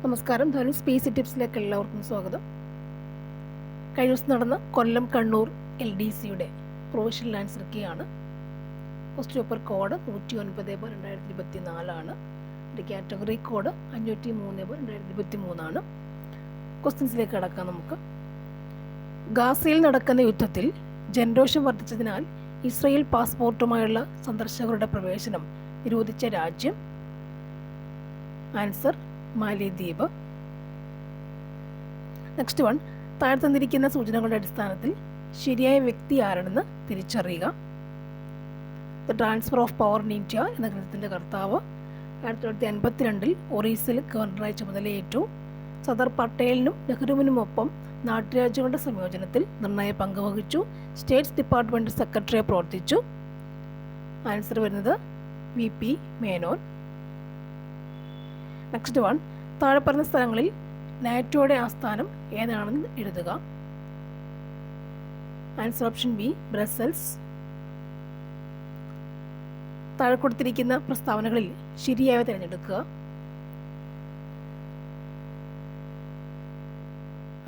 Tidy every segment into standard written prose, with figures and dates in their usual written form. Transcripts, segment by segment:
നമസ്കാരം. ധനു സ്പേസ് ടിപ്സിലേക്ക് എല്ലാവർക്കും സ്വാഗതം. കഴിഞ്ഞ ദിവസം നടന്ന Kollam Kannur LDCയുടെ provisional answer key ആണ്. ക്വസ്റ്റ്യൻ പേപ്പർ കോഡ് 109/2024 ആണ്. കാറ്റഗറി കോഡ് 503/2023 ആണ്. ക്വസ്റ്റ്യൻസിലേക്ക് കടക്കാം. നമുക്ക് ഗാസയിൽ നടക്കുന്ന യുദ്ധത്തിൽ ജനരോഷം വർദ്ധിച്ചതിനാൽ ഇസ്രയേൽ പാസ്പോർട്ടുമായുള്ള സന്ദർശകരുടെ പ്രവേശനം നിരോധിച്ച രാജ്യം? ആൻസർ മാലിദ്വീപ്. നെക്സ്റ്റ് വൺ, താഴെ തന്നിരിക്കുന്ന സൂചനകളുടെ അടിസ്ഥാനത്തിൽ ശരിയായ വ്യക്തി ആരാണെന്ന് തിരിച്ചറിയുക. The transfer of power in India എന്ന ഗ്രന്ഥത്തിൻ്റെ കർത്താവ് 1952 ഒറീസയിൽ ഗവർണറായി ചുമതലയേറ്റു. സർദാർ പട്ടേലിനും നെഹ്റുവിനുമൊപ്പം നാട്ടുരാജ്യങ്ങളുടെ സംയോജനത്തിൽ നിർണായക പങ്ക് വഹിച്ചു. സ്റ്റേറ്റ്സ് ഡിപ്പാർട്ട്മെൻറ്റ് സെക്രട്ടറിയായി പ്രവർത്തിച്ചു. ആൻസർ വരുന്നത് VP മേനോൻ. നെക്സ്റ്റ് വൺ, താഴെ പറഞ്ഞ സ്ഥലങ്ങളിൽ നാറ്റോയുടെ ആസ്ഥാനം ഏതാണെന്ന് എഴുതുക. Answer option B Brussels. താഴെ കൊടുത്തിരിക്കുന്ന പ്രസ്താവനകളിൽ ശരിയായ തിരഞ്ഞെടുക്കുക.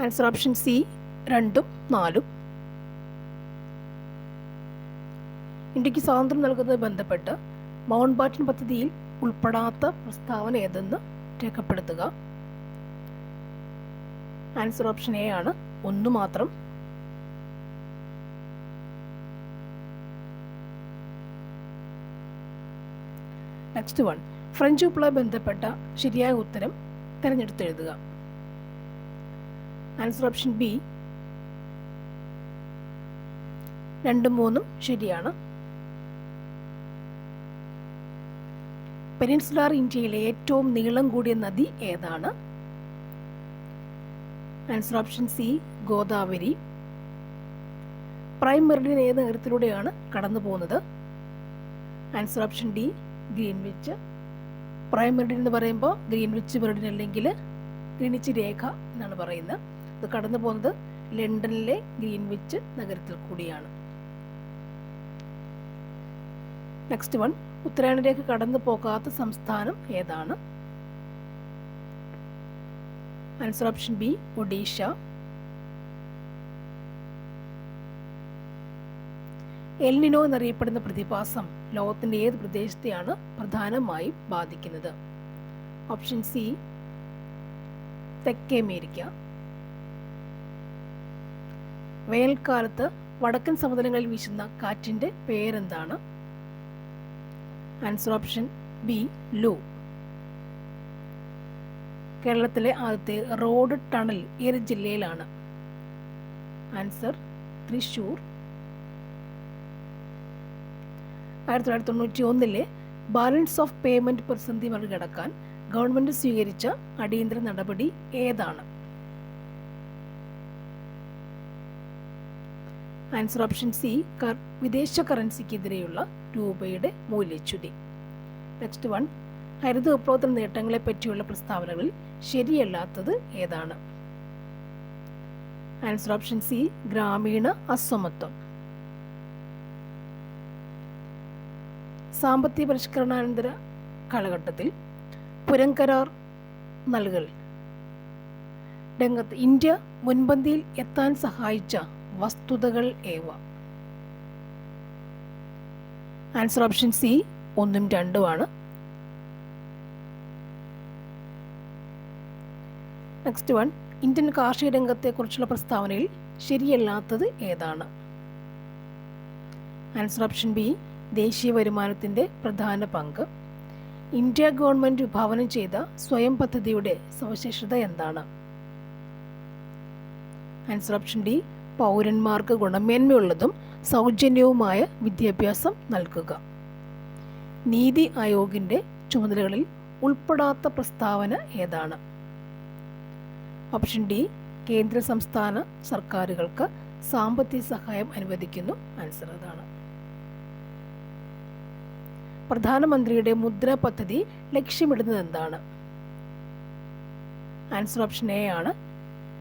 ആൻസർ ഓപ്ഷൻ സി 2ഉം 4ഉം. ഇന്ത്യക്ക് സ്വാതന്ത്ര്യം നൽകുന്നതുമായി ബന്ധപ്പെട്ട് മൗണ്ട് ബാറ്റൻ പദ്ധതിയിൽ ഉൾപ്പെടാത്ത പ്രസ്താവന ഏതെന്ന് രേഖപ്പെടുത്തുക. ആൻസർ ഓപ്ഷൻ എ ആണ്, 1 മാത്രം. നെക്സ്റ്റ് വൺ, ഫ്രഞ്ച് വിപ്ലവവുമായി ബന്ധപ്പെട്ട ശരിയായ ഉത്തരം തിരഞ്ഞെടുത്തെഴുതുക. ആൻസർ ഓപ്ഷൻ ബി 2ഉം 3ഉം ശരിയാണ്. പെനിൻസുലാർ ഇന്ത്യയിലെ ഏറ്റവും നീളം കൂടിയ നദി ഏതാണ്? Answer option C Godavari. Prime Meridian ഏത് നഗരത്തിലൂടെയാണ് കടന്നു പോകുന്നത്? Answer option D Greenwich. Prime Meridian എന്ന് പറയുമ്പോൾ ഗ്രീൻവിച്ച് മെറിഡിയൻ അല്ലെങ്കിൽ ഗ്രീനിച്ച് രേഖ എന്നാണ് പറയുന്നത്. ഇത് കടന്നു പോകുന്നത് ലണ്ടനിലെ ഗ്രീൻവിച്ച് നഗരത്തിൽ കൂടിയാണ്. നെക്സ്റ്റ് വൺ, ഉത്തരായണ രേഖ കടന്നു പോകാത്ത സംസ്ഥാനം ഏതാണ്? Answer option B Odisha. El Nino എന്നറിയപ്പെടുന്ന പ്രതിഭാസം ലോകത്തിന്റെ ഏത് പ്രദേശത്തെയാണ് പ്രധാനമായും ബാധിക്കുന്നത്? ഓപ്ഷൻ സി തെക്കേ അമേരിക്ക. വേനൽക്കാലത്ത് വടക്കൻ സമതലങ്ങളിൽ വീശുന്ന കാറ്റിന്റെ പേരെന്താണ്? ആൻസർ ഓപ്ഷൻ ബി ലൂ. കേരളത്തിലെ ആദ്യത്തെ റോഡ് ടണൽ ഏത് ജില്ലയിലാണ്? Answer Thrissur. 1991 balance of payment പ്രതിസന്ധി മറികടക്കാൻ ഗവൺമെന്റ് സ്വീകരിച്ച അടിയന്തര നടപടി ഏതാണ്? ആൻസർ ഓപ്ഷൻ സി വിദേശ കറൻസിക്കെതിരെയുള്ള രൂപയുടെ മൂല്യച്യുതി. നെക്സ്റ്റ് വൺ, ഹരിത വിപ്ലവത്തിൽ നേട്ടങ്ങളെ പറ്റിയുള്ള പ്രസ്താവനകളിൽ ശരിയല്ലാത്തത് ഏതാണ്? ആൻസർ ഓപ്ഷൻ സി ഗ്രാമീണ അസമത്വം. സാമ്പത്തിക പരിഷ്കരണാനന്തര കാലഘട്ടത്തിൽ പുരങ്കരാർ നൽകൽ രംഗത്ത് ഇന്ത്യ മുൻപന്തിയിൽ എത്താൻ സഹായിച്ച വസ്തുതകൾ ഏവ? ആൻസർ ഓപ്ഷൻ സി 1ഉം 2ഉം ആണ്. നെക്സ്റ്റ് വൺ, ഇന്ത്യൻ കാർഷിക രംഗത്തെക്കുറിച്ചുള്ള പ്രസ്താവനയിൽ ശരിയല്ലാത്തത് ഏതാണ്? ആൻസർ ഓപ്ഷൻ ബി ദേശീയ വരുമാനത്തിൻ്റെ പ്രധാന പങ്ക്. ഇന്ത്യ ഗവൺമെൻറ് വിഭാവനം ചെയ്ത സ്വയം പദ്ധതിയുടെ സവിശേഷത എന്താണ്? ആൻസർ ഓപ്ഷൻ ഡി പൗരന്മാർക്ക് ഗുണമേന്മയുള്ളതും സൗജന്യവുമായ വിദ്യാഭ്യാസം നൽകുക. നീതി ആയോഗിൻ്റെ ചുമതലകളിൽ ഉൾപ്പെടാത്ത പ്രസ്താവന ഏതാണ്? ഓപ്ഷൻ ഡി കേന്ദ്ര സംസ്ഥാന സർക്കാരുകൾക്ക് സാമ്പത്തിക സഹായം അനുവദിക്കുന്നു. ആൻസർ അതാണ്. പ്രധാനമന്ത്രിയുടെ മുദ്ര പദ്ധതി ലക്ഷ്യമിടുന്നത് എന്താണ്? ആൻസർ ഓപ്ഷൻ എ ആണ്,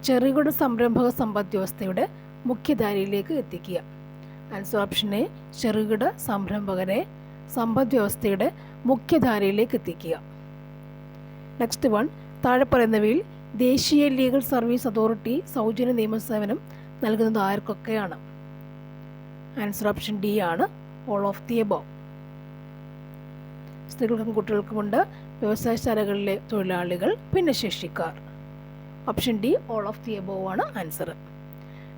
ചെറുകിട സംരംഭക സമ്പദ് വ്യവസ്ഥയുടെ മുഖ്യധാരയിലേക്ക് എത്തിക്കുക. ആൻസർ ഓപ്ഷൻ എ ചെറുകിട സംരംഭകരെ സമ്പദ് വ്യവസ്ഥയുടെ മുഖ്യധാരയിലേക്ക് എത്തിക്കുക. നെക്സ്റ്റ് വൺ, താഴെ പറയുന്നവയിൽ ദേശീയ ലീഗൽ സർവീസ് അതോറിറ്റി സൗജന്യ നിയമസേവനം നൽകുന്നത് ആർക്കൊക്കെയാണ്? ആൻസർ ഓപ്ഷൻ ഡി ആണ്, ഓൾ ഓഫ് ദി എബോവ്. സ്ത്രീകൾക്കും കുട്ടികൾക്കുമുണ്ട്, വ്യവസായശാലകളിലെ തൊഴിലാളികൾ, ഭിന്നശേഷിക്കാർ. Option D, all of the above ആണ് ആൻസർ.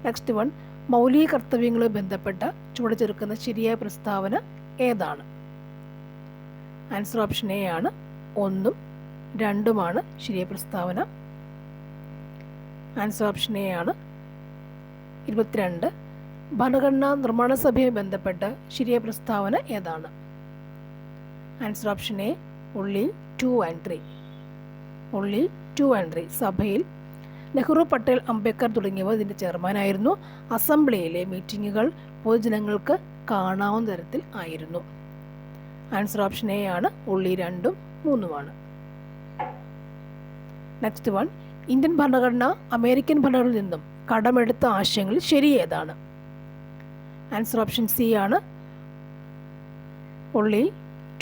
നെക്സ്റ്റ് വൺ, മൗലിക കർത്തവ്യങ്ങളുമായി ബന്ധപ്പെട്ട ചുവടെ ചേർക്കുന്ന ശരിയായ പ്രസ്താവന ഏതാണ്? ആൻസർ ഓപ്ഷൻ എ ആണ്, 1ഉം 2ഉമാണ് ശരിയായ പ്രസ്താവന. ആൻസർ ഓപ്ഷൻ എ ആണ്. 22, ഭരണഘടനാ നിർമ്മാണ സഭയുമായി ബന്ധപ്പെട്ട ശരിയായ പ്രസ്താവന ഏതാണ്? Answer option A, only 2 and 3. only 2 and 3. സഭയിൽ നെഹ്റു, പട്ടേൽ, അംബേദ്കർ തുടങ്ങിയവർ ഇതിൻ്റെ ചെയർമാനായിരുന്നു. അസംബ്ലിയിലെ മീറ്റിങ്ങുകൾ പൊതുജനങ്ങൾക്ക് കാണാവുന്ന തരത്തിൽ ആയിരുന്നു. ആൻസർ ഓപ്ഷൻ എ ആണ്, only 2ഉം 3ഉമാണ്. നെക്സ്റ്റ് വൺ, ഇന്ത്യൻ ഭരണഘടന അമേരിക്കൻ ഭരണഘടനയിൽ നിന്നും കടമെടുത്ത ആശയങ്ങൾ ശരി ഏതാണ്? ആൻസർ ഓപ്ഷൻ സി ആണ്, only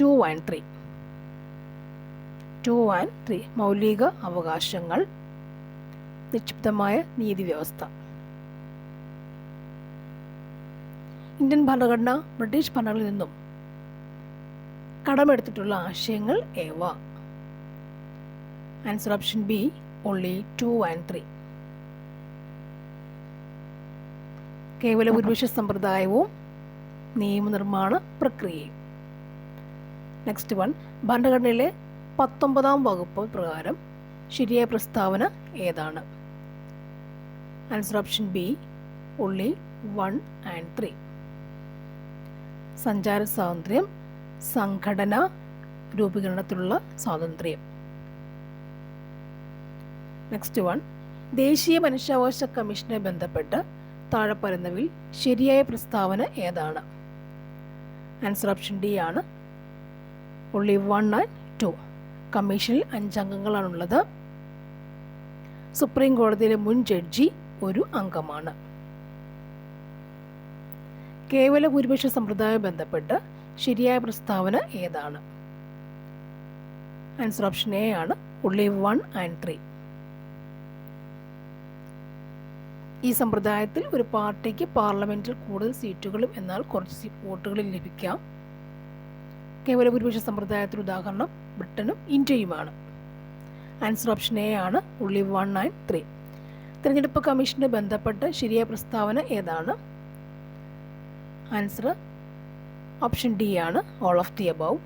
2 and 3. 2 and 3. മൗലിക അവകാശങ്ങൾ, നിക്ഷിപ്തമായ നീതി വ്യവസ്ഥ. ഇന്ത്യൻ ഭരണഘടന ബ്രിട്ടീഷ് ഭരണഘടനയിൽ നിന്നും കടമെടുത്തിട്ടുള്ള ആശയങ്ങൾ ഏവ? Answer option B, only 2 and 3. കേവല ഭൂരിപക്ഷ സമ്പ്രദായവും നിയമനിർമ്മാണ പ്രക്രിയയും. നെക്സ്റ്റ് വൺ, ഭരണഘടനയിലെ 19ാം വകുപ്പ് പ്രകാരം ശരിയായ പ്രസ്താവന ഏതാണ്? Answer option B, only 1 and 3. സഞ്ചാര സ്വാതന്ത്ര്യം, സംഘടന രൂപീകരണത്തിലുള്ള സ്വാതന്ത്ര്യം. നെക്സ്റ്റ് വൺ, ദേശീയ മനുഷ്യാവകാശ കമ്മീഷനെ ബന്ധപ്പെട്ട് താഴെ പറയുന്നവയിൽ ശരിയായ പ്രസ്താവന ഏതാണ്? ആൻസർ ഓപ്ഷൻ ഡി ആണ്, only 1 and 2. കമ്മീഷനിൽ 5 അംഗങ്ങളാണുള്ളത്. സുപ്രീം കോടതിയിലെ മുൻ ജഡ്ജി ഒരു അംഗമാണ്. കേവല ഭൂരിപക്ഷ സമ്പ്രദായവുമായി ബന്ധപ്പെട്ട് ശരിയായ പ്രസ്താവന ഏതാണ്? ആൻസർ ഓപ്ഷൻ എ ആണ്, only 1 and 3. ഈ സമ്പ്രദായത്തിൽ ഒരു പാർട്ടിക്ക് പാർലമെന്റിൽ കൂടുതൽ സീറ്റുകളും എന്നാൽ കുറച്ച് വോട്ടുകളും ലഭിക്കാം. കേവല ഭൂരിപക്ഷ സമ്പ്രദായത്തിൽ ഉദാഹരണം ബ്രിട്ടനും ഇന്ത്യയുമാണ്. ആൻസർ ഓപ്ഷൻ എ ആണ്, only 1 and 3. തിരഞ്ഞെടുപ്പ് കമ്മീഷനെ ബന്ധപ്പെട്ട് ശരിയായ പ്രസ്താവന ഏതാണ്? ആൻസർ ഓപ്ഷൻ ഡി ആണ്, ഓൾ ഓഫ് ദി എബോവ്.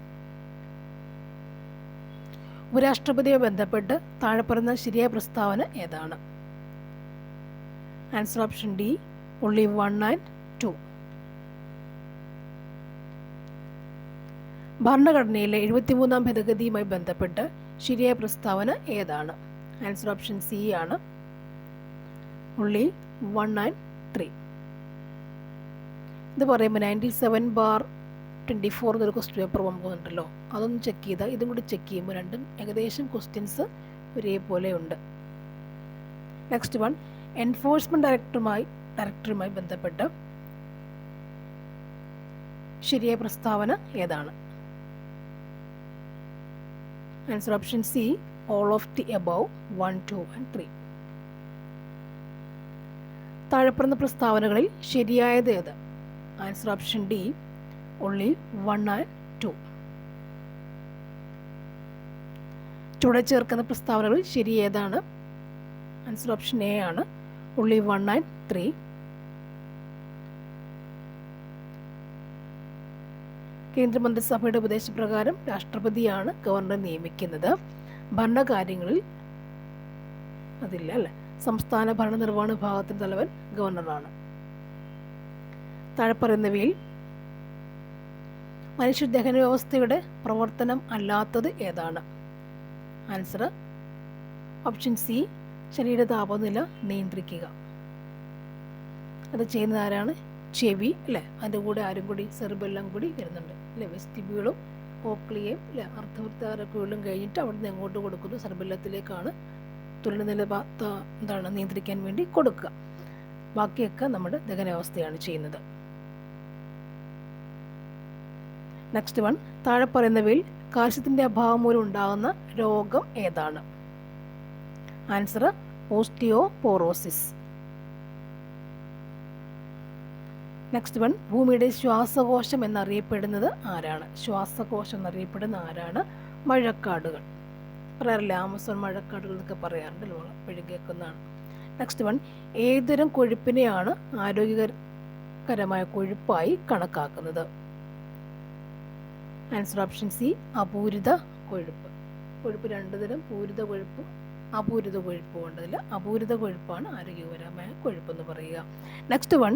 ഉപരാഷ്ട്രപതിയുമായി ബന്ധപ്പെട്ട് താഴെ പറയുന്ന ശരിയായ പ്രസ്താവന ഏതാണ്? Answer option D, only 1 and 2. ഭരണഘടനയിലെ 73ാം ഭേദഗതിയുമായി ബന്ധപ്പെട്ട് ശരിയായ പ്രസ്താവന ഏതാണ്? ആൻസർ ഓപ്ഷൻ സി ആണ്, only 1 and 3. ഇത് പറയുമ്പോൾ 97/24 എന്നൊരു ക്വസ്റ്റ്യൻ പേപ്പർ പോകുന്നുണ്ടല്ലോ, അതൊന്ന് ചെക്ക് ചെയ്താൽ ഇതും കൂടി ചെക്ക് ചെയ്യുമ്പോൾ രണ്ടും ഏകദേശം ക്വസ്റ്റ്യൻസ് ഒരേപോലെ ഉണ്ട്. നെക്സ്റ്റ് വൺ, എൻഫോഴ്സ്മെന്റ് ഡയറക്ടറുമായി ബന്ധപ്പെട്ട് ശരിയായ പ്രസ്താവന ഏതാണ്? Answer option C, all of the above 1, 2 and 3. താഴെപ്പറയുന്ന പ്രസ്താവനകളിൽ ശരിയായത് ഏത്? Answer option D, only 1 and 2. ചുവടെ ചേർക്കുന്ന പ്രസ്താവനകളിൽ ശരി ഏതാണ്? ആൻസർ ഓപ്ഷൻ എ ആണ്, only 1 and 3. കേന്ദ്രമന്ത്രിസഭയുടെ ഉപദേശപ്രകാരം രാഷ്ട്രപതിയാണ് ഗവർണറെ നിയമിക്കുന്നത്. ഭരണകാര്യങ്ങളിൽ അതില്ല അല്ലേ, സംസ്ഥാന ഭരണനിർവഹണ വിഭാഗത്തിൻ്റെ തലവൻ ഗവർണറാണ്. താഴെ പറയുന്നവയിൽ മനുഷ്യ ദഹന വ്യവസ്ഥയുടെ പ്രവർത്തനം അല്ലാത്തത് ഏതാണ്? ആൻസർ ഓപ്ഷൻ സി, ശരീര താപനില നിയന്ത്രിക്കുക. അത് ചെയ്യുന്നത് ആരാണ്? ചെവി അല്ലേ, അതിൻ്റെ കൂടെ ആരും കൂടി സെറിബെല്ലാം കൂടി വരുന്നുണ്ട് അല്ലേ, വെസ്റ്റിബ്യൂളും കോക്ലിയയും അല്ലേ, അർദ്ധവൃത്താരക്കുകളും കഴിഞ്ഞിട്ട് അവിടെ നിന്ന് എങ്ങോട്ട് കൊടുക്കുന്നു? സെറിബെല്ലത്തിലേക്കാണ് തുലനനില എന്താണ് നിയന്ത്രിക്കാൻ വേണ്ടി കൊടുക്കുക. ബാക്കിയൊക്കെ നമ്മുടെ ദഹനാവസ്ഥയാണ് ചെയ്യുന്നത്. നെക്സ്റ്റ് വൺ, താഴെ പറയുന്നവയിൽ കാൽസ്യത്തിൻ്റെ അഭാവം മൂലം ഉണ്ടാകുന്ന രോഗം ഏതാണ്? Answer osteoporosis. നെക്സ്റ്റ് വൺ, ഭൂമിയുടെ ശ്വാസകോശം എന്നറിയപ്പെടുന്നത് ആരാണ്? ശ്വാസകോശം എന്നറിയപ്പെടുന്ന ആരാണ്? മഴക്കാടുകൾ. പറയാറില്ല, ആമസോൺ മഴക്കാടുകൾ എന്നൊക്കെ പറയാറുണ്ടല്ലോ, എപ്പോഴും കേൾക്കുന്നതാണ്. നെക്സ്റ്റ് വൺ, ഏതുതരം കൊഴുപ്പിനെയാണ് ആരോഗ്യകരമായ കൊഴുപ്പായി കണക്കാക്കുന്നത്? ആൻസർ ഓപ്ഷൻ സി, അപൂരിത കൊഴുപ്പ്. കൊഴുപ്പ് രണ്ട് തരം, പൂരിത കൊഴുപ്പും അപൂരിത കൊഴുപ്പും ഉണ്ടതിൽ അപൂരിത കൊഴുപ്പാണ് ആരോഗ്യകരമായ കൊഴുപ്പെന്ന് പറയുക. നെക്സ്റ്റ് വൺ,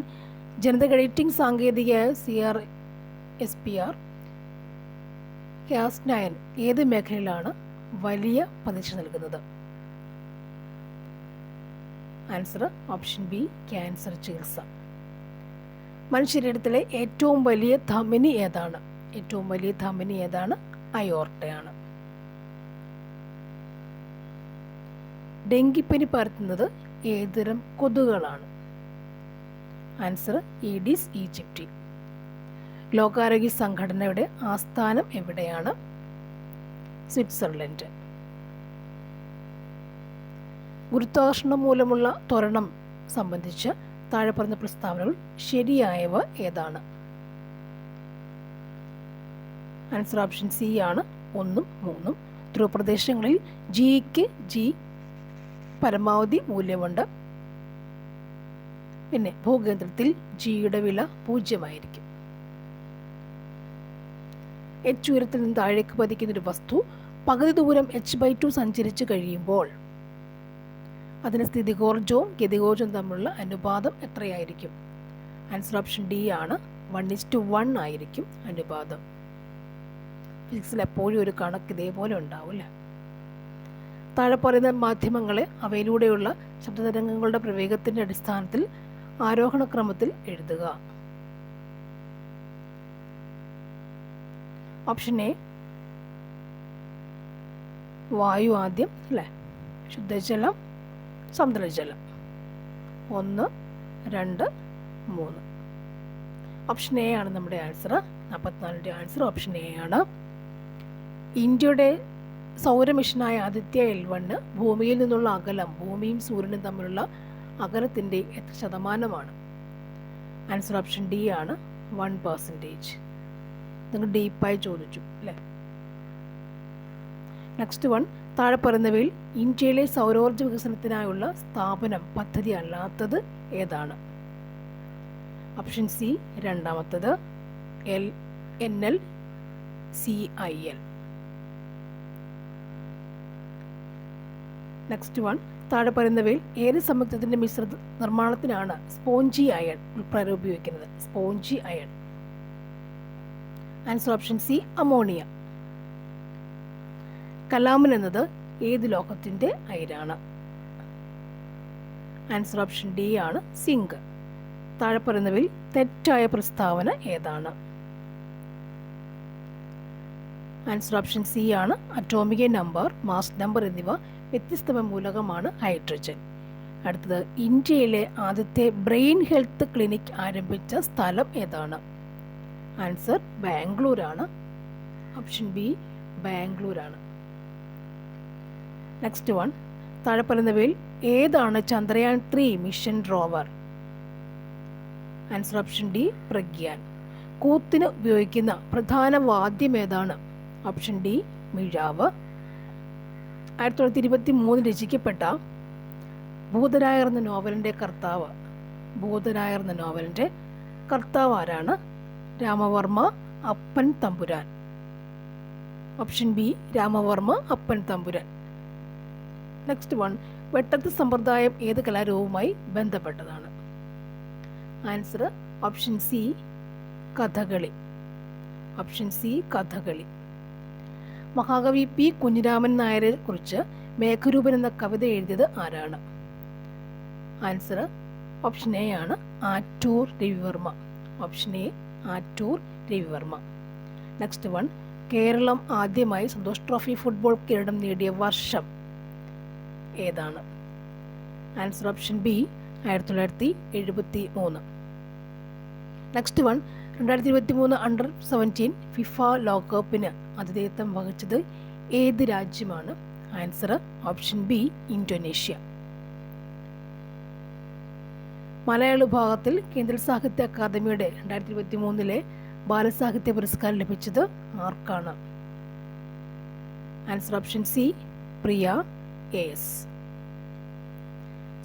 ജനിതക എഡിറ്റിംഗ് സാങ്കേതികമായ CRISPR Cas9 ഏത് മേഖലയിലാണ് വലിയ പ്രതീക്ഷ നൽകുന്നത്? ആൻസർ ഓപ്ഷൻ ബി, ക്യാൻസർ ചികിത്സ. മനുഷ്യരീരത്തിലെ ഏറ്റവും വലിയ ധമനി ഏതാണ്? ഏറ്റവും വലിയ ധമനി ഏതാണ്? അയോർട്ടയാണ്. ഡെങ്കിപ്പനി പരത്തുന്നത് ഏതുതരം കൊതുകുകളാണ്? Answer Aedes aegypti. ലോകാരോഗ്യ സംഘടനയുടെ ആസ്ഥാനം എവിടെയാണ്? സ്വിറ്റ്സർലൻഡ്. ഗുരുത്വാകർഷണം മൂലമുള്ള ത്വരണം സംബന്ധിച്ച് താഴെ പറഞ്ഞ പ്രസ്താവനകൾ ശരിയായവ ഏതാണ്? ആൻസർ ഓപ്ഷൻ സി ആണ് 1ഉം 3ഉം. ധ്രുവപ്രദേശങ്ങളിൽ ജിക്ക് പരമാവധി മൂല്യമുണ്ട്. പിന്നെ ഭൂകേന്ദ്രത്തിൽ ജിയുടെ വില 0 H ഉയരത്തിൽ നിന്ന് താഴേക്ക് പതിക്കുന്നൊരു വസ്തു പകുതി ദൂരം h/2 സഞ്ചരിച്ച് കഴിയുമ്പോൾ അതിന് സ്ഥിതികോർജവും ഗതികോർജവും തമ്മിലുള്ള അനുപാതം എത്രയായിരിക്കും? ആൻസർ ഓപ്ഷൻ ഡി ആണ് 1:1 ആയിരിക്കും അനുപാതം. ഫിസിക്സിൽ എപ്പോഴും ഒരു കണക്ക് ഇതേപോലെ ഉണ്ടാവും അല്ലേ? താഴെ പറയുന്ന മാധ്യമങ്ങളെ അവയിലൂടെയുള്ള ശബ്ദതരംഗങ്ങളുടെ പ്രവേഗത്തിൻ്റെ അടിസ്ഥാനത്തിൽ ആരോഹണക്രമത്തിൽ എഴുതുക. ഓപ്ഷൻ എ, വായു ആദ്യം അല്ലേ, ശുദ്ധജലം, സമുദ്രജലം. 1, 2, 3. ഓപ്ഷൻ എ ആണ് നമ്മുടെ ആൻസർ. 44ൻ്റെ ആൻസർ ഓപ്ഷൻ എ ആണ്. ഇന്ത്യയുടെ സൗരമിഷനായ ആദിത്യ L1 ഭൂമിയിൽ നിന്നുള്ള അകലം, ഭൂമിയും സൂര്യനും തമ്മിലുള്ള അകലത്തിൻ്റെ എത്ര ശതമാനമാണ്? ആൻസർ ഓപ്ഷൻ ഡി ആണ് 1%. നിങ്ങൾ ഡീപ്പായി ചോദിച്ചു അല്ലേ? നെക്സ്റ്റ് വൺ, താഴെ പറയുന്നവയിൽ ഇന്ത്യയിലെ സൗരോർജ്ജ വികസനത്തിനായുള്ള സ്ഥാപനം പദ്ധതി അല്ലാത്തത് ഏതാണ്? ഓപ്ഷൻ സി, രണ്ടാമത്തത് NLCIL. നെക്സ്റ്റ് വൺ, താഴെ പറയുന്നവയിൽ ഏത് സംയുക്തത്തിൻ്റെ മിശ്ര നിർമ്മാണത്തിനാണ് സ്പോഞ്ചി അയൺ ഉൾപ്പെടെ ഉപയോഗിക്കുന്നത്? Spongy iron. Answer option C, ammonia. Calamine എന്നത് ഏത് ലോഹത്തിൻ്റെ അയിരാണ്? ആൻസർ ഓപ്ഷൻ ഡി ആണ് സിങ്ക്. താഴെ പറയുന്നവയിൽ തെറ്റായ പ്രസ്താവന ഏതാണ്? ആൻസർ ഓപ്ഷൻ സി ആണ് അറ്റോമിക നമ്പർ, മാസ് നമ്പർ എന്നിവ വ്യത്യസ്തമായ മൂലകമാണ് ഹൈഡ്രജൻ. അടുത്തത്, ഇന്ത്യയിലെ ആദ്യത്തെ ബ്രെയിൻ ഹെൽത്ത് ക്ലിനിക് ആരംഭിച്ച സ്ഥലം ഏതാണ്? ആൻസർ ബാംഗ്ലൂരാണ്. ഓപ്ഷൻ ബി, ബാംഗ്ലൂരാണ്. നെക്സ്റ്റ് വൺ, താഴെ പറയുന്നവയിൽ ഏതാണ് Chandrayaan 3 mission rover? Answer option D, Pragyan. കൂത്തിന് ഉപയോഗിക്കുന്ന പ്രധാന വാദ്യം ഏതാണ്? ഓപ്ഷൻ ഡി, മിഴാവ്. 1923 രചിക്കപ്പെട്ട ഭൂതരായർ എന്ന നോവലിൻ്റെ കർത്താവ് ആരാണ്? രാമവർമ്മ അപ്പൻ തമ്പുരാൻ. ഓപ്ഷൻ ബി, രാമവർമ്മ അപ്പൻ തമ്പുരാൻ. നെക്സ്റ്റ് വൺ, വെട്ടത്ത് സമ്പ്രദായം ഏത് കലാരൂപവുമായി ബന്ധപ്പെട്ടതാണ്? Answer option C, Kathakali. Option C, Kathakali. മഹാകവി പി കുഞ്ഞിരാമൻ നായരെ കുറിച്ച് മേഘരൂപൻ എന്ന കവിത എഴുതിയത് ആരാണ്? ആൻസർ ഓപ്ഷൻ എ ആണ് Attoor Ravivarma. Option A, Attoor Ravivarma. Next one, Keralam ആദ്യമായി സന്തോഷ് ട്രോഫി ഫുട്ബോൾ കിരീടം നേടിയ വർഷം ഏതാണ്? Answer option B, 1973. Next one, 2023 അണ്ടർ-17 ഫിഫ ലോകകപ്പിന് ആതിഥേയത്വം വഹിച്ചത് ഏത് രാജ്യമാണ്? Answer option B Indonesia. Malayala വിഭാഗത്തിൽ കേന്ദ്ര സാഹിത്യ അക്കാദമിയുടെ 2023 ബാലസാഹിത്യ പുരസ്കാരം ലഭിച്ചത് ആർക്കാണ്? ആൻസർ ഓപ്ഷൻ സി പ്രിയ AS.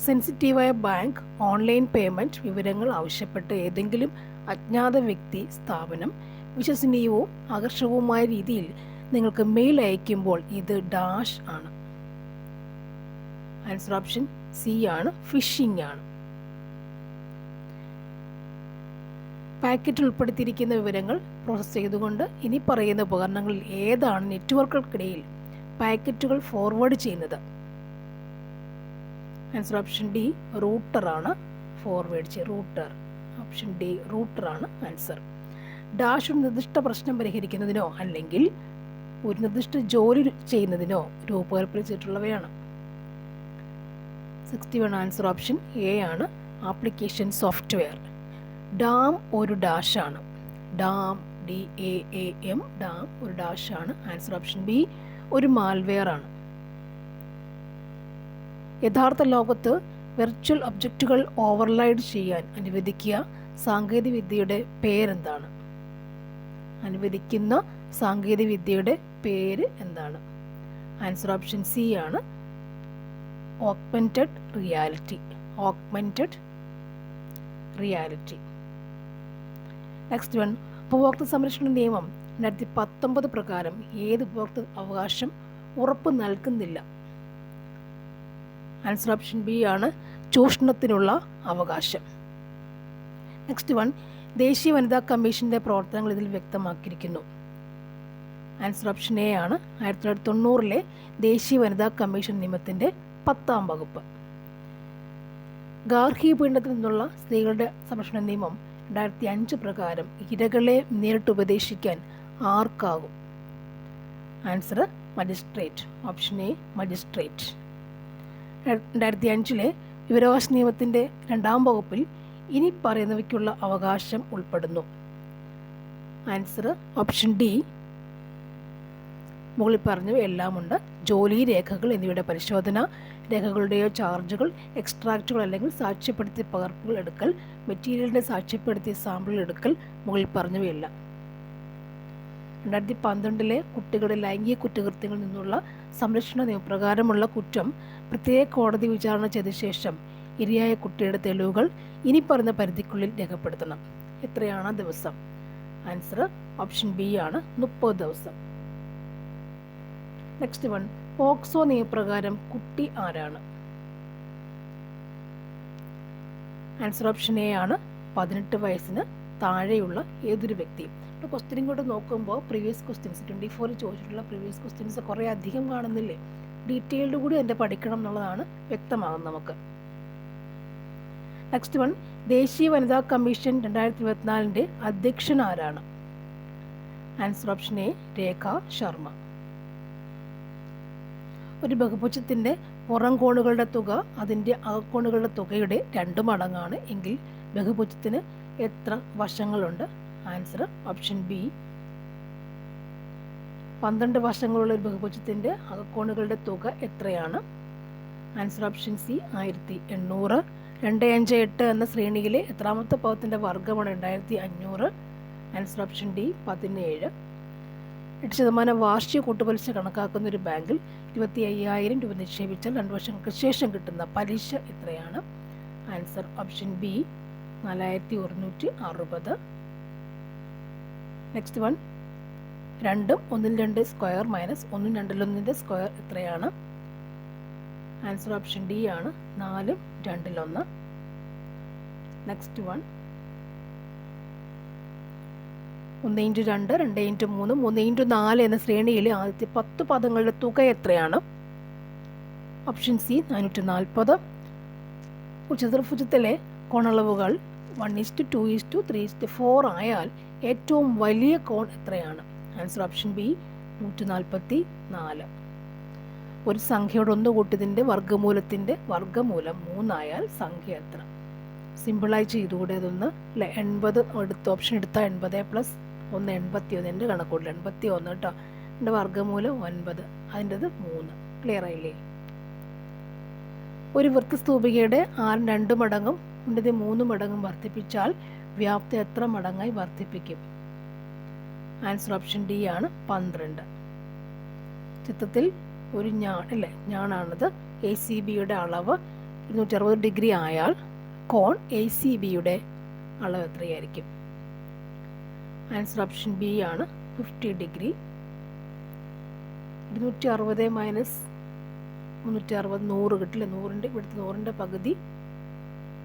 സെൻസിറ്റീവായ ബാങ്ക് ഓൺലൈൻ പേയ്മെൻറ്റ് വിവരങ്ങൾ ആവശ്യപ്പെട്ട് ഏതെങ്കിലും അജ്ഞാത വ്യക്തി സ്ഥാപനം വിശ്വസനീയവും ആകർഷകവുമായ രീതിയിൽ നിങ്ങൾക്ക് മെയിൽ അയക്കുമ്പോൾ ഇത് ഡാഷ് ആണ്. ആൻസർ ഓപ്ഷൻ സി ആണ്, ഫിഷിംഗ് ആണ്. പാക്കറ്റിൽ ഉൾപ്പെടുത്തിയിരിക്കുന്ന വിവരങ്ങൾ പ്രോസസ്സ് ചെയ്തുകൊണ്ട് ഇനി പറയുന്ന ഉപകരണങ്ങളിൽ ഏതാണ് നെറ്റ്വർക്കുകൾക്കിടയിൽ പാക്കറ്റുകൾ ഫോർവേഡ് ചെയ്യുന്നത്? ആൻസർ ഓപ്ഷൻ ഡി റൂട്ടർ ആണ് ഫോർവേഡ് ചെയ്യുക. റൂട്ടർ, ഓപ്ഷൻ ഡി റൂട്ടർ ആണ് ആൻസർ. ഡാഷ് ഒരു നിർദ്ദിഷ്ട പ്രശ്നം പരിഹരിക്കുന്നതിനോ അല്ലെങ്കിൽ ഒരു നിർദ്ദിഷ്ട ജോലി ചെയ്യുന്നതിനോ രൂപകൽപ്പന ചെയ്തിട്ടുള്ളവയാണ്. 61 ആൻസർ ഓപ്ഷൻ എ ആണ്, ആപ്ലിക്കേഷൻ സോഫ്റ്റ്വെയർ. ഡാം ഒരു ഡാഷ് ആണ്. ഡാം DAAM ഡാം ഒരു ഡാഷ് ആണ്. ആൻസർ ഓപ്ഷൻ ബി ഒരു മാൽവെയർ ആണ്. യഥാർത്ഥ ലോകത്ത് വെർച്വൽ ഒബ്ജക്റ്റുകൾ ഓവർലൈഡ് ചെയ്യാൻ അനുവദിക്കുക സാങ്കേതിക വിദ്യയുടെ പേരെന്താണ്? അനുവദിക്കുന്ന സാങ്കേതിക വിദ്യയുടെ പേര് എന്താണ്? ആൻസർ ഓപ്ഷൻ സി ആണ്, augmented reality. Augmented reality. Next one, ഉപഭോക്തൃ സംരക്ഷണ നിയമം 2019 പ്രകാരം ഏത് ഉപഭോക്തൃ അവകാശം ഉറപ്പ് നൽകുന്നില്ല? ആൻസർ ഓപ്ഷൻ ബി ആണ്, ചൂഷണത്തിനുള്ള അവകാശം. നെക്സ്റ്റ് വൺ, ദേശീയ വനിതാ കമ്മീഷന്റെ പ്രവർത്തനങ്ങൾ ഇതിൽ വ്യക്തമാക്കിയിരിക്കുന്നു. ആൻസർ ഓപ്ഷൻ എ ആണ്, 1990 ദേശീയ വനിതാ കമ്മീഷൻ നിയമത്തിന്റെ 10ാം വകുപ്പ്. ഗാർഹിക പീഡനത്തിൽ നിന്നുള്ള സ്ത്രീകളുടെ സംരക്ഷണ നിയമം 2005 പ്രകാരം ഇരകളെ നേരിട്ട് ഉപദേശിക്കാൻ ആർക്കാകും? Answer magistrate. Option A magistrate. 2005 വിവരാവകാശ നിയമത്തിന്റെ 2ാം വകുപ്പിൽ ഇനി പറയുന്നവയ്ക്കുള്ള അവകാശം ഉൾപ്പെടുന്നു. ആൻസർ ഓപ്ഷൻ ഡി മുകളിൽ പറഞ്ഞവ എല്ലാമുണ്ട്. ജോലി രേഖകൾ എന്നിവയുടെ പരിശോധന, രേഖകളുടെയോ ചാർജുകൾ, എക്സ്ട്രാക്റ്റുകൾ അല്ലെങ്കിൽ സാക്ഷ്യപ്പെടുത്തിയ പകർപ്പുകൾ എടുക്കൽ, മെറ്റീരിയലിൻ്റെ സാക്ഷ്യപ്പെടുത്തിയ സാമ്പിളുകൾ എടുക്കൽ, മുകളിൽ പറഞ്ഞവയല്ല. 2012 കുട്ടികളുടെ ലൈംഗിക കുറ്റകൃത്യങ്ങളിൽ നിന്നുള്ള സംരക്ഷണ നിയമപ്രകാരമുള്ള കുറ്റം പ്രത്യേക കോടതി വിചാരണ ചെയ്ത ശേഷം ഇരയായ കുട്ടിയുടെ തെളിവുകൾ ഇനി പറയുന്ന പരിധിക്കുള്ളിൽ രേഖപ്പെടുത്തണം. എത്രയാണ് ദിവസം? ആൻസർ ഓപ്ഷൻ ബി ആണ്, 30 ദിവസം. നെക്സ്റ്റ് വൺ, പോക്സോ നിയമപ്രകാരം കുട്ടി ആരാണ്? ആൻസർ ഓപ്ഷൻ എ ആണ്, 18 വയസ്സിന് താഴെയുള്ള ഏതൊരു വ്യക്തിയും. ഇപ്പോൾ ക്വസ്റ്റ്യൻ ഇങ്ങോട്ട് നോക്കുമ്പോൾ പ്രീവിയസ് ക്വസ്റ്റ്യൻസ് 24 ചോദിച്ചിട്ടുള്ള പ്രീവിയസ് ക്വസ്റ്റ്യൻസ് കുറേ അധികം കാണുന്നില്ലേ? ഡീറ്റെയിൽഡ് കൂടി അതിൻ്റെ പഠിക്കണം എന്നുള്ളതാണ് വ്യക്തമാകും നമുക്ക്. നെക്സ്റ്റ് വൺ, ദേശീയ വനിതാ കമ്മീഷൻ 2024 അധ്യക്ഷൻ ആരാണ്? ആൻസർ ഓപ്ഷൻ എ രേഖ ശർമ്മ. ഒരു ബഹുഭുജത്തിൻ്റെ പുറം കോണുകളുടെ തുക അതിൻ്റെ അകക്കോണുകളുടെ തുകയുടെ 2 മടങ്ങാണ് എങ്കിൽ ബഹുഭുജത്തിന് എത്ര വശങ്ങളുണ്ട്? ആൻസർ ഓപ്ഷൻ ബി 12 വശങ്ങളുള്ള ഒരു ബഹുഭുജത്തിൻ്റെ അകക്കോണുകളുടെ തുക എത്രയാണ്? Answer option C 1800. 2, 5, 8 എന്ന ശ്രേണിയിലെ എത്രാമത്തെ പദത്തിൻ്റെ വർഗ്ഗമാണ് 2500? Answer option D 17. 8% വാർഷിക കൂട്ടുപലിശ കണക്കാക്കുന്ന ഒരു ബാങ്കിൽ 25,000 രൂപ നിക്ഷേപിച്ചാൽ 2 വർഷങ്ങൾക്ക് ശേഷം കിട്ടുന്ന പലിശ എത്രയാണ്? Answer option B 4160. Next one, 2 1 2 square minus 1 2 1 square എത്രയാണ്? ആൻസർ ഓപ്ഷൻ ഡി ആണ്, 4 2 1. നെക്സ്റ്റ് വൺ, 1 × 2 2 × 3 3 × 4 എന്ന ശ്രേണിയിലെ ആദ്യത്തെ 10 പദങ്ങളുടെ തുക എത്രയാണ്? Option C 440. ചതുർഭുജത്തിലെ കോണളവുകൾ 1:2:3:4 ആയാൽ ഏറ്റവും വലിയ കോൺ എത്രയാണ്? Answer option B 144. ഒരു സംഖ്യയോട് 1 കൂട്ടിയതിൻ്റെ വർഗ്ഗമൂലത്തിൻ്റെ വർഗ്ഗമൂലം 3 ആയാൽ സംഖ്യ എത്ര? സിമ്പിളായി ചെയ്തുകൂടെ അതൊന്ന് അല്ലേ? 80 എടുത്ത് ഓപ്ഷൻ എടുത്താൽ 80 + 1 81 കണക്കൂട്ടിൽ 81 കേട്ടോ. എൻ്റെ വർഗ്ഗമൂലം 9, അതിൻ്റെത് 3 ക്ലിയർ ആയില്ലേ? ഒരു വൃത്തസ്തൂപികയുടെ ആരം 2 മടങ്ങും ഉന്നതി 3 മടങ്ങും വർദ്ധിപ്പിച്ചാൽ വ്യാപ്തി എത്ര മടങ്ങായി വർദ്ധിപ്പിക്കും? ആൻസർ ഓപ്ഷൻ ഡി ആണ് 12. ചിത്രത്തിൽ ഒരു ഞാണാണിത്. ACBയുടെ അളവ് 260 ഡിഗ്രി ആയാൽ കോൺ ACBയുടെ അളവ് എത്രയായിരിക്കും? ആൻസർ ഓപ്ഷൻ ബി ആണ് 50 ഡിഗ്രി. 260 മൈനസ് 360 100 കിട്ടില്ല. 100ൻ്റെ ഇവിടുത്തെ 100ൻ്റെ പകുതി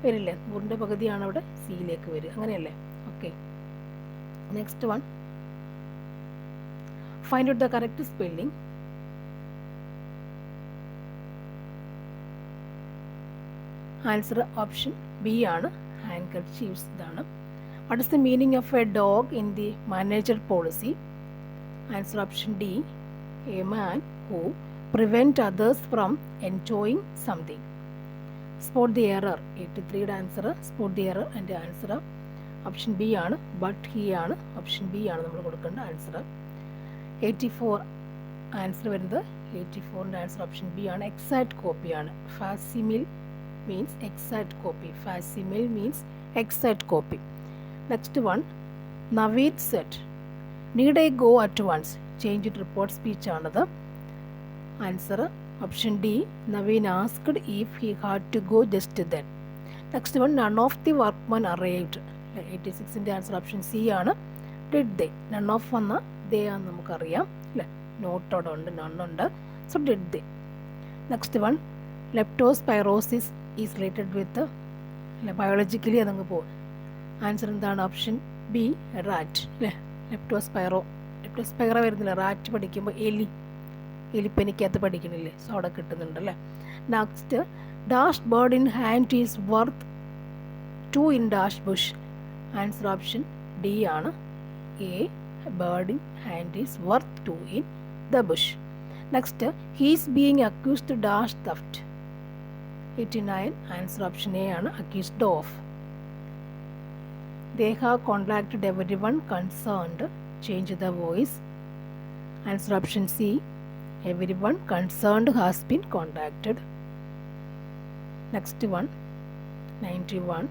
വരില്ലേ? 100ൻ്റെ പകുതിയാണ് അവിടെ സിയിലേക്ക് വരിക, അങ്ങനെയല്ലേ? Okay, next one. Find out the correct spelling. Answer option B ആണ്, ഹാൻഡ്കർച്ചീവ്സ്. ഇതാണ്. What is the meaning of a dog in the manager policy? Answer option D, a man who prevent others from enjoying something. Spot the error. 83യുടെ answer spot the error. എൻ്റെ answer option B ആണ്, but he ആണ്. Option B ആണ് നമ്മൾ കൊടുക്കേണ്ട answer. 84 answer വരുന്നത് 84ൻ്റെ answer option B ആണ്, exact കോപ്പിയാണ്. ഫാസിമിൽ means exact copy. Facsimile means exact copy. Next one. Naveed said, need I go at once? Change it report speech ആണത്. Answer option D. Naveen asked if he had to go just then. Next one. None of the workmen arrived. 86ൻ്റെ answer option C ആണ്, did they. None of വന്ന they ആണ് നമുക്കറിയാം അല്ലേ? നോട്ടോടെ ഉണ്ട്, നണ്ണുണ്ട്. So did they. Next one. Leptospirosis is related with biologically അതങ്ങ് പോകും. ആൻസർ എന്താണ്? ഓപ്ഷൻ ബി, റാറ്റ് അല്ലേ? ലെപ്റ്റോസ്പൈറ വരുന്നില്ല. റാറ്റ് പഠിക്കുമ്പോൾ എലിപ്പനിക്കകത്ത് പഠിക്കണില്ലേ? സോ അവിടെ കിട്ടുന്നുണ്ട് അല്ലേ? Next. Dash bird in hand is worth 2 in dash bush. Answer option D ആണ്, a, bird in hand is worth 2 in the bush. Next. He's being accused dash theft. 89 answer option A ആണ്, accused of. They have contacted everyone concerned. Change the voice. Answer option C. Everyone concerned has been contacted. Next one. 91.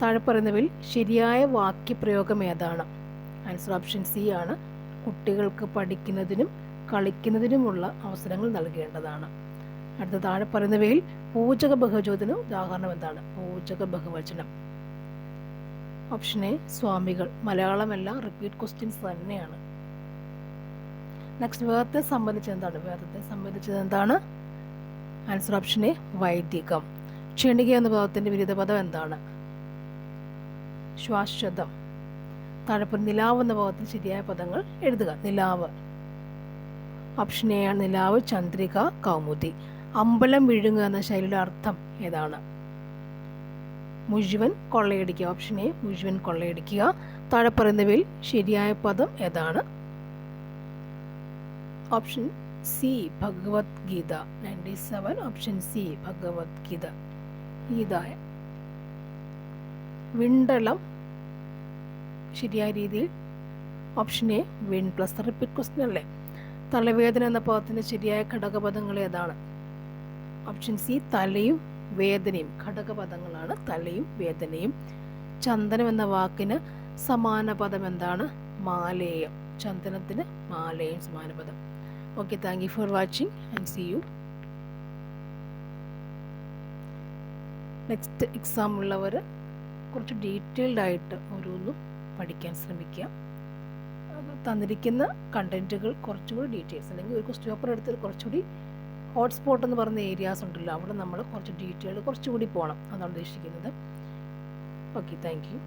താഴെ പറയുന്നവയിൽ ശരിയായ വാക്യപ്രയോഗം ഏതാണ്? Answer option C ആണ്, കുട്ടികൾക്ക് പഠിക്കുന്നതിനും കളിക്കുന്നതിനുമുള്ള അവസരങ്ങൾ നൽകേണ്ടതാണ്. അടുത്ത താഴെ പറയുന്നവയിൽ പൂജക ബഹുവചനത്തിന് ഉദാഹരണം എന്താണ്? പൂജക ബഹുവചനം. ഓപ്ഷൻ എ, സ്വാമികൾ. മലയാളമല്ല, റിപ്പീറ്റ് ക്വസ്റ്റ്യൻസ് തന്നെയാണ്. നെക്സ്റ്റ്. വേദത്തെ സംബന്ധിച്ചത് എന്താണ്? ആൻസർ ഓപ്ഷൻ എ, വൈദികം. ക്ഷണിക എന്ന പദത്തിന്റെ വിരുദ്ധ പദം എന്താണ്? ശ്വാശ്വതം. താഴെപ്പുറം നിലാവ് എന്ന പദത്തിൽ ശരിയായ പദങ്ങൾ എഴുതുക. നിലാവ്. ഓപ്ഷൻ എ ആണ് നിലാവ്, ചന്ദ്രിക, കൗമുദി. അമ്പലം വിഴുങ്ങുക എന്ന ശൈലിയുടെ അർത്ഥം ഏതാണ്? മുഴുവൻ കൊള്ളയടിക്കുക. ഓപ്ഷൻ എ, മുഴുവൻ കൊള്ളയടിക്കുക. താഴെ പറയുന്നവയിൽ ശരിയായ പദം ഏതാണ്? Option C, Bhagavadgita. 97 option C, Bhagavadgita. ഗീതായ. വിണ്ടലം ശരിയായ രീതിയിൽ ഓപ്ഷൻ എ, വിൻ പ്ലസ് റിപ്പീറ്റ് ക്വസ്റ്റ്യൻ അല്ലേ? തലവേദന എന്ന പദത്തിന്റെ ശരിയായ ഘടകപദങ്ങൾ ഏതാണ്? ഓപ്ഷൻ സി, തലയും വേദനയും. ഘടകപദങ്ങളാണ് തലയും വേദനയും. ചന്ദനം എന്ന വാക്കിന് സമാന പദം എന്താണ്? മാലേയം. ചന്ദനത്തിന് മാലേയം സമാനപദം. Okay, thank you for watching and see you. Next exam ഉള്ളവർ കുറച്ച് ഡീറ്റെയിൽഡ് ആയിട്ട് ഓരോന്നും പഠിക്കാൻ ശ്രമിക്കുക. തന്നിരിക്കുന്ന കണ്ടന്റുകൾ കുറച്ചുകൂടി ഡീറ്റെയിൽസ്, അല്ലെങ്കിൽ ഒരു ക്വസ്റ്റ്യൻ പേപ്പർ എടുത്ത് കുറച്ചുകൂടി ഹോട്ട്സ്പോട്ട് എന്ന് പറയുന്ന ഏരിയാസ് ഉണ്ടല്ലോ, അവിടെ നമ്മൾ കുറച്ച് ഡീറ്റെയിൽ കുറച്ചുകൂടി പോകണം, അതാണ് ഉദ്ദേശിക്കുന്നത്. Okay, thank U.